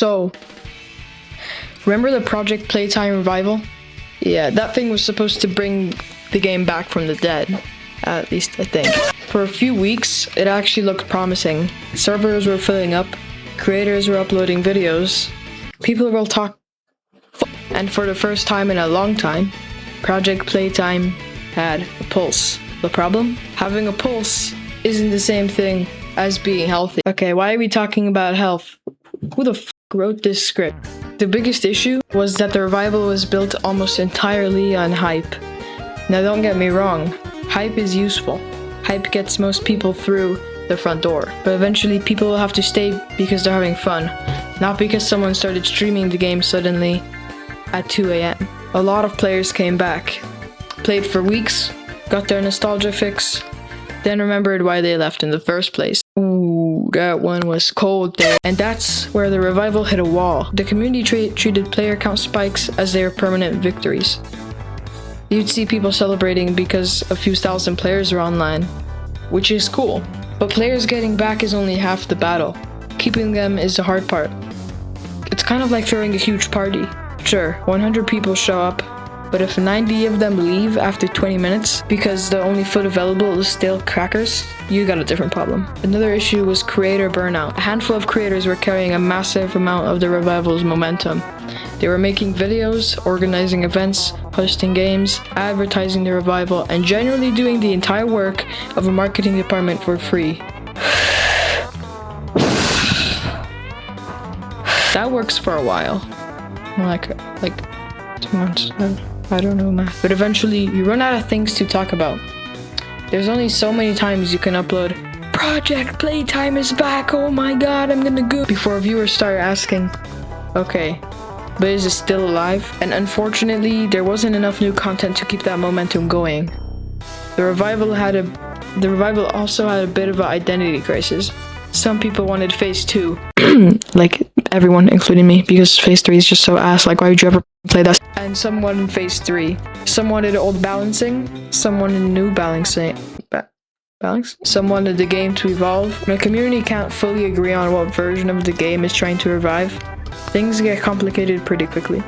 So, remember the Project Playtime revival? Yeah, that thing was supposed to bring the game back from the dead. At least I think. For a few weeks, it actually looked promising. Servers were filling up, creators were uploading videos, people were and for the first time in a long time, Project Playtime had a pulse. The problem? Having a pulse isn't the same thing as being healthy. Okay, why are we talking about health? Who the f wrote this script? The biggest issue was that the revival was built almost entirely on hype. Now don't get me wrong, hype is useful. Hype gets most people through the front door. But eventually people will have to stay because they're having fun, not because someone started streaming the game suddenly at 2 AM. A lot of players came back, played for weeks, got their nostalgia fix, then remembered why they left in the first place. Ooh, that one was cold there. And that's where the revival hit a wall. The community treated player count spikes as their permanent victories. You'd see people celebrating because a few thousand players are online, which is cool. But players getting back is only half the battle. Keeping them is the hard part. It's kind of like throwing a huge party. Sure, 100 people show up, but if 90 of them leave after 20 minutes because the only food available is stale crackers, you got a different problem. Another issue was creator burnout. A handful of creators were carrying a massive amount of the revival's momentum. They were making videos, organizing events, hosting games, advertising the revival, and generally doing the entire work of a marketing department for free. That works for a while. Like 2 months. I don't know math. But eventually, you run out of things to talk about. There's only so many times you can upload, Project Playtime is back, oh my god, I'm gonna go, before viewers start asking, okay, but is it still alive? And unfortunately, there wasn't enough new content to keep that momentum going. The revival also had a bit of an identity crisis. Some people wanted phase 2, like everyone, including me, because phase 3 is just so ass, like why would you ever play that? And some wanted phase 3. Some wanted old balancing, some wanted new balancing. Some wanted the game to evolve. When a community can't fully agree on what version of the game is trying to revive, things get complicated pretty quickly.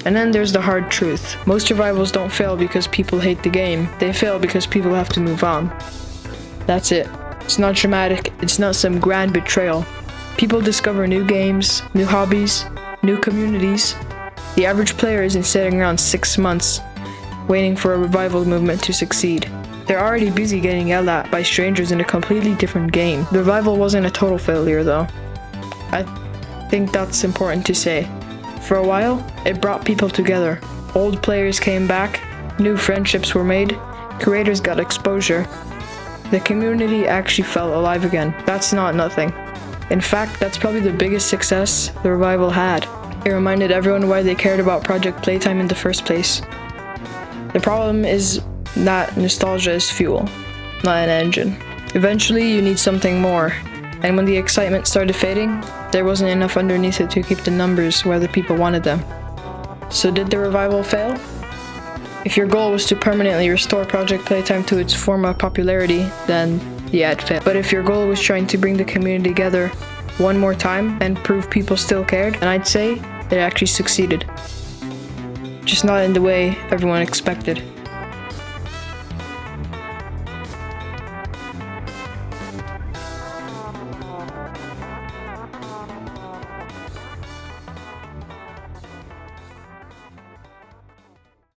And then there's the hard truth. Most revivals don't fail because people hate the game. They fail because people have to move on. That's it. It's not dramatic, it's not some grand betrayal. People discover new games, new hobbies, new communities. The average player isn't sitting around 6 months waiting for a revival movement to succeed. They're already busy getting yelled at by strangers in a completely different game. The revival wasn't a total failure though. I think that's important to say. For a while, it brought people together. Old players came back, new friendships were made, creators got exposure. The community actually felt alive again. That's not nothing. In fact, that's probably the biggest success the revival had. It reminded everyone why they cared about Project Playtime in the first place. The problem is that nostalgia is fuel, not an engine. Eventually, you need something more. And when the excitement started fading, there wasn't enough underneath it to keep the numbers where the people wanted them. So did the revival fail? If your goal was to permanently restore Project Playtime to its former popularity, then yeah, it failed. But if your goal was trying to bring the community together one more time and prove people still cared, then I'd say it actually succeeded. Just not in the way everyone expected.